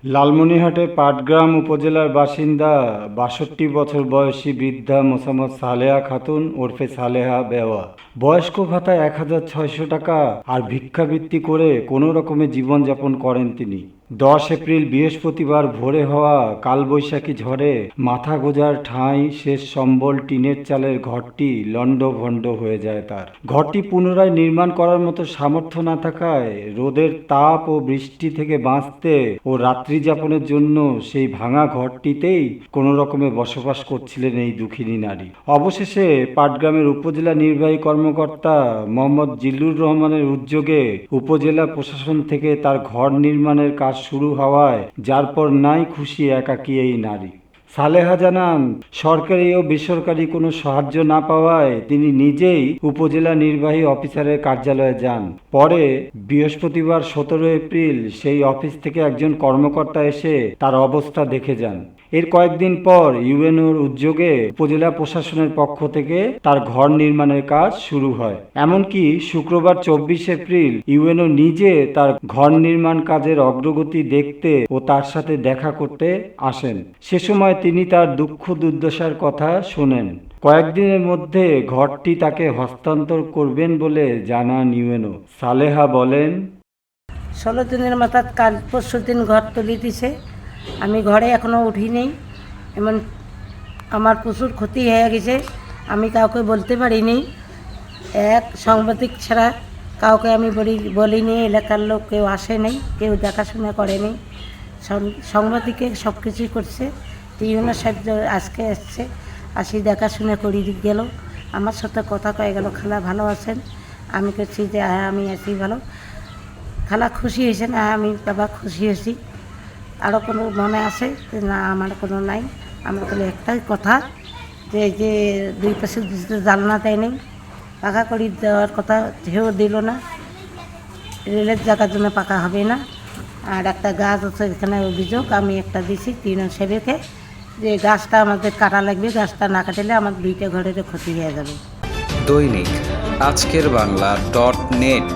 লালমনিরহাটের পাটগ্রাম উপজেলার বাসিন্দা ৬২ বছর বয়সী বৃদ্ধা মোসাম্মদ সালেহা খাতুন ওরফে সালেহা বেওয়া বয়স্ক ভাতা ১,৬০০ টাকা আর ভিক্ষাবৃত্তি করে কোনো রকমে জীবনযাপন করেন তিনি। ১০ এপ্রিল বৃহস্পতিবার ভোরে হওয়া কালবৈশাখী ঝড়ে মাথা গোঁজার ঠাঁই শেষ সম্বল টিনের চালের ঘরটি লণ্ডভণ্ড হয়ে যায় তার। ঘরটি পুনরায় নির্মাণ করার মতো সামর্থ্য না থাকায় রোদের তাপ ও বৃষ্টি থেকে বাঁচতে ও রাত্রি যাপনের জন্য সেই ভাঙা ঘরটিতেই কোনো রকমে বসবাস করছিলেন এই দুঃখিনী নারী। অবশেষে পাটগ্রামের উপজেলা নির্বাহী কর্মকর্তা মোহাম্মদ জিল্লুর রহমানের উদ্যোগে উপজেলা প্রশাসন থেকে তার ঘর নির্মাণের কাজ শুরু হওয়ায় যার পর নাই খুশি একাকী এই নারী। সালেহা জানান, সরকারি ও বেসরকারি কোনো সাহায্য না পাওয়ায় তিনি নিজেই উপজেলা নির্বাহী অফিসারের কার্যালয়ে যান। পরে বৃহস্পতিবার ১৭ এপ্রিল সেই অফিস থেকে একজন কর্মকর্তা এসে তার অবস্থা দেখে যান। এর কয়েকদিন পর ইউএনওর উদ্যোগে উপজেলা প্রশাসনের পক্ষ থেকে তার ঘর নির্মাণের কাজ শুরু হয়। এমনকি শুক্রবার ২৪ এপ্রিল ইউএনও নিজে তার ঘর নির্মাণ কাজের অগ্রগতি দেখতে ও তার সাথে দেখা করতে আসেন। সে সময় তিনি তার দুঃখ দুর্দশার কথা শোনেন। কয়েকদিনের মধ্যে ঘরটি তাকে হস্তান্তর করবেন বলে জানান ইউএনও। সালেহা বলেন, ১৬ দিনের মাথা কাল পরশু দিন ঘর তুলে দিছে। আমি ঘরে এখনও উঠিনি, এমন আমার প্রচুর ক্ষতি হয়ে গেছে। আমি কাউকে বলতে পারিনি, এক সাংবাদিক ছাড়া কাউকে আমি বলিনি। এলাকার লোক কেউ আসে নাই, কেউ দেখাশোনা করেনি। সাংবাদিকে সব কিছুই করছে। ইউনো সাহেব আজকে এসছে, আসি দেখাশোনা করে গেল, আমার সাথে কথা কয়ে গেল, খালা ভালো আছেন? আমি করছি যে হ্যাঁ আমি আছি ভালো। খালা খুশি হয়েছে? না আমি বাবা খুশি হয়েছি। আরও কোনো মনে আছে? না আমার কোনো নাই। আমার কোনো একটাই কথা, যে এই যে দুই পাশে জানলা দেয় নেই, পাকা করে দেওয়ার কথা সেও দিল না। রেলের জায়গার জন্য পাকা হবে না। আর একটা গাছ আছে এখানে অভিযোগ আমি একটা দিছি তিন সেবেকে, যে গাছটা আমাদের কাটা লাগবে, গাছটা না কাটলে আমার দুইটা ঘরের ক্ষতি হয়ে যাবে। দৈনিক আজকের বাংলা .net